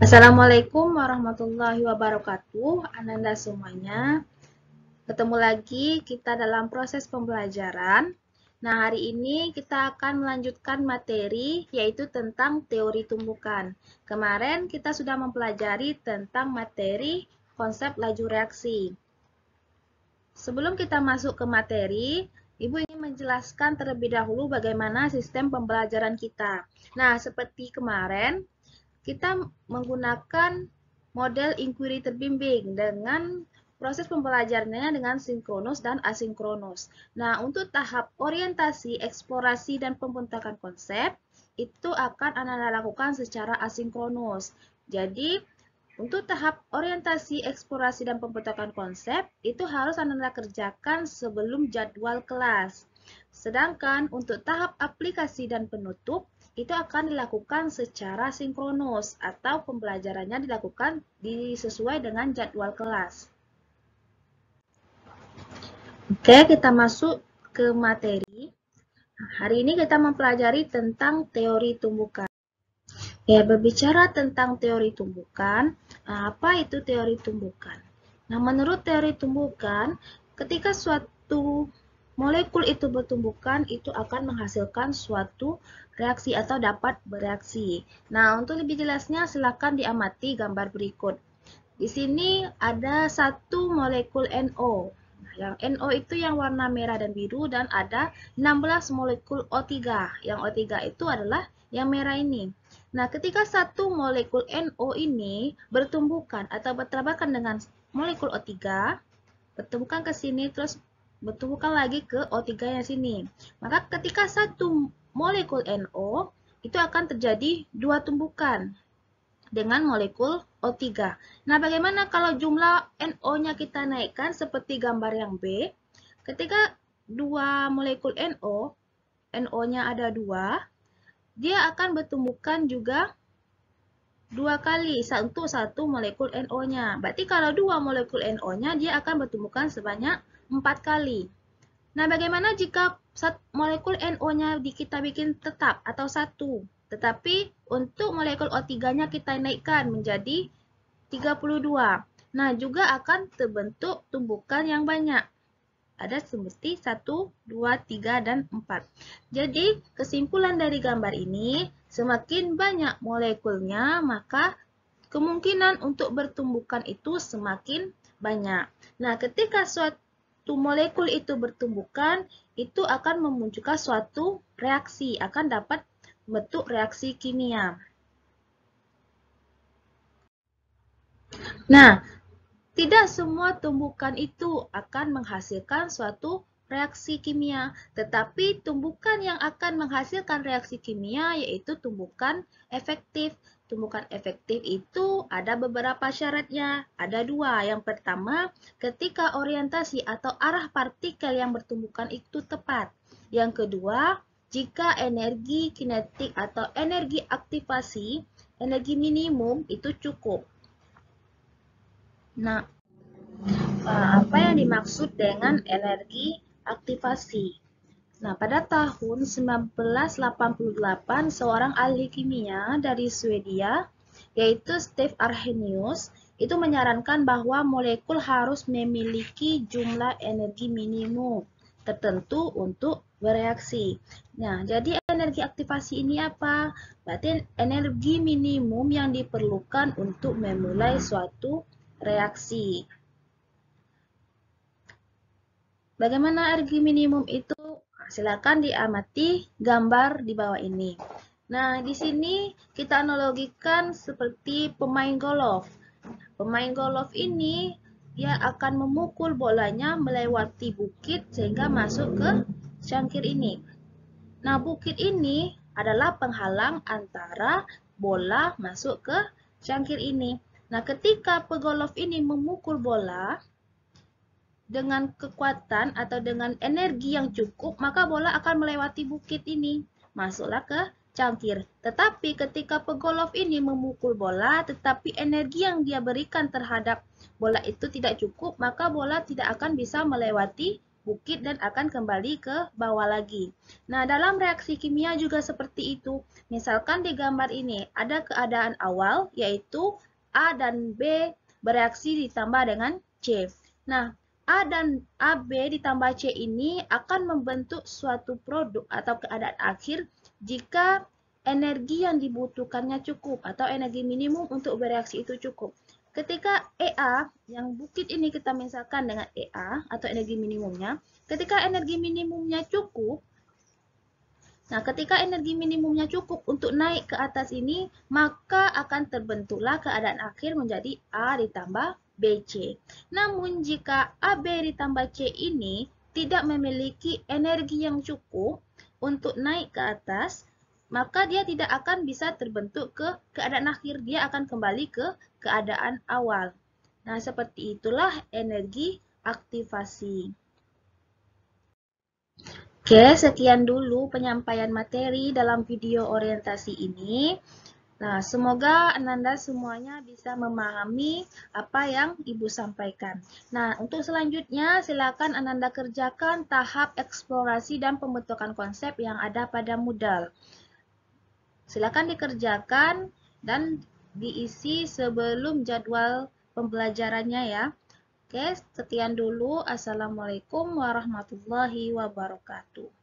Assalamualaikum warahmatullahi wabarakatuh, Ananda semuanya. Ketemu lagi kita dalam proses pembelajaran. Nah, hari ini kita akan melanjutkan materi yaitu tentang teori tumbukan. Kemarin kita sudah mempelajari tentang materi konsep laju reaksi. Sebelum kita masuk ke materi, Ibu ingin menjelaskan terlebih dahulu bagaimana sistem pembelajaran kita. Nah, seperti kemarin, kita menggunakan model inquiry terbimbing dengan proses pembelajarannya dengan sinkronus dan asinkronus. Nah, untuk tahap orientasi, eksplorasi, dan pembentakan konsep, itu akan Anda lakukan secara asinkronus. Jadi, untuk tahap orientasi, eksplorasi, dan pembentakan konsep, itu harus Anda kerjakan sebelum jadwal kelas. Sedangkan untuk tahap aplikasi dan penutup, itu akan dilakukan secara sinkronus atau pembelajarannya dilakukan sesuai dengan jadwal kelas. Oke, kita masuk ke materi. Hari ini kita mempelajari tentang teori tumbukan. Ya, berbicara tentang teori tumbukan, apa itu teori tumbukan? Nah, menurut teori tumbukan, ketika suatu molekul itu bertumbukan, itu akan menghasilkan suatu reaksi atau dapat bereaksi. Nah, untuk lebih jelasnya, silakan diamati gambar berikut. Di sini ada satu molekul NO. Nah, yang NO itu yang warna merah dan biru, dan ada 16 molekul O3. Yang O3 itu adalah yang merah ini. Nah, ketika satu molekul NO ini bertumbukan atau bertabrakan dengan molekul O3, bertumbukan ke sini, terus bertumbukan lagi ke O3 yang sini. Maka ketika satu molekul NO, itu akan terjadi dua tumbukan dengan molekul O3. Nah, bagaimana kalau jumlah NO-nya kita naikkan seperti gambar yang B? Ketika dua molekul NO, NO-nya ada dua, dia akan bertumbukan juga dua kali untuk satu molekul NO-nya. Berarti kalau dua molekul NO-nya, dia akan bertumbukan sebanyak 4 kali. Nah, bagaimana jika molekul NO-nya kita bikin tetap atau satu? Tetapi untuk molekul O3-nya kita naikkan menjadi 32. Nah, juga akan terbentuk tumbukan yang banyak. Ada seperti 1, 2, 3, dan 4. Jadi, kesimpulan dari gambar ini, semakin banyak molekulnya, maka kemungkinan untuk bertumbukan itu semakin banyak. Nah, ketika suatu molekul itu bertumbukan, itu akan memunculkan suatu reaksi, akan dapat bentuk reaksi kimia. Nah, tidak semua tumbukan itu akan menghasilkan suatu reaksi kimia, tetapi tumbukan yang akan menghasilkan reaksi kimia yaitu tumbukan efektif. Tumbukan efektif itu ada beberapa syaratnya, ada dua. Yang pertama, ketika orientasi atau arah partikel yang bertumbukan itu tepat. Yang kedua, jika energi kinetik atau energi aktivasi, energi minimum itu cukup. Nah, apa yang dimaksud dengan energi aktivasi? Nah, pada tahun 1988, seorang ahli kimia dari Swedia, yaitu Steve Arrhenius, itu menyarankan bahwa molekul harus memiliki jumlah energi minimum tertentu untuk bereaksi. Nah, jadi energi aktivasi ini apa? Berarti energi minimum yang diperlukan untuk memulai suatu reaksi. Bagaimana energi minimum itu? Silakan diamati gambar di bawah ini. Nah, di sini kita analogikan seperti pemain golf. Pemain golf ini dia akan memukul bolanya melewati bukit sehingga masuk ke cangkir ini. Nah, bukit ini adalah penghalang antara bola masuk ke cangkir ini. Nah, ketika pegolf ini memukul bola dengan kekuatan atau dengan energi yang cukup, maka bola akan melewati bukit ini, masuklah ke cangkir. Tetapi ketika pegolf ini memukul bola, tetapi energi yang dia berikan terhadap bola itu tidak cukup, maka bola tidak akan bisa melewati bukit dan akan kembali ke bawah lagi. Nah, dalam reaksi kimia juga seperti itu. Misalkan di gambar ini ada keadaan awal yaitu A dan B bereaksi ditambah dengan C. Nah, A dan AB ditambah C ini akan membentuk suatu produk atau keadaan akhir jika energi yang dibutuhkannya cukup atau energi minimum untuk bereaksi itu cukup. Ketika EA, yang bukit ini kita misalkan dengan EA atau energi minimumnya, ketika energi minimumnya cukup, nah ketika energi minimumnya cukup untuk naik ke atas ini, maka akan terbentuklah keadaan akhir menjadi A ditambah BC. Namun jika AB ditambah C ini tidak memiliki energi yang cukup untuk naik ke atas, maka dia tidak akan bisa terbentuk ke keadaan akhir, dia akan kembali ke keadaan awal. Nah, seperti itulah energi aktivasi. Oke, sekian dulu penyampaian materi dalam video orientasi ini. Nah, semoga Ananda semuanya bisa memahami apa yang Ibu sampaikan. Nah, untuk selanjutnya silakan Ananda kerjakan tahap eksplorasi dan pembentukan konsep yang ada pada Moodle. Silakan dikerjakan dan diisi sebelum jadwal pembelajarannya ya. Oke, sekian dulu. Assalamualaikum warahmatullahi wabarakatuh.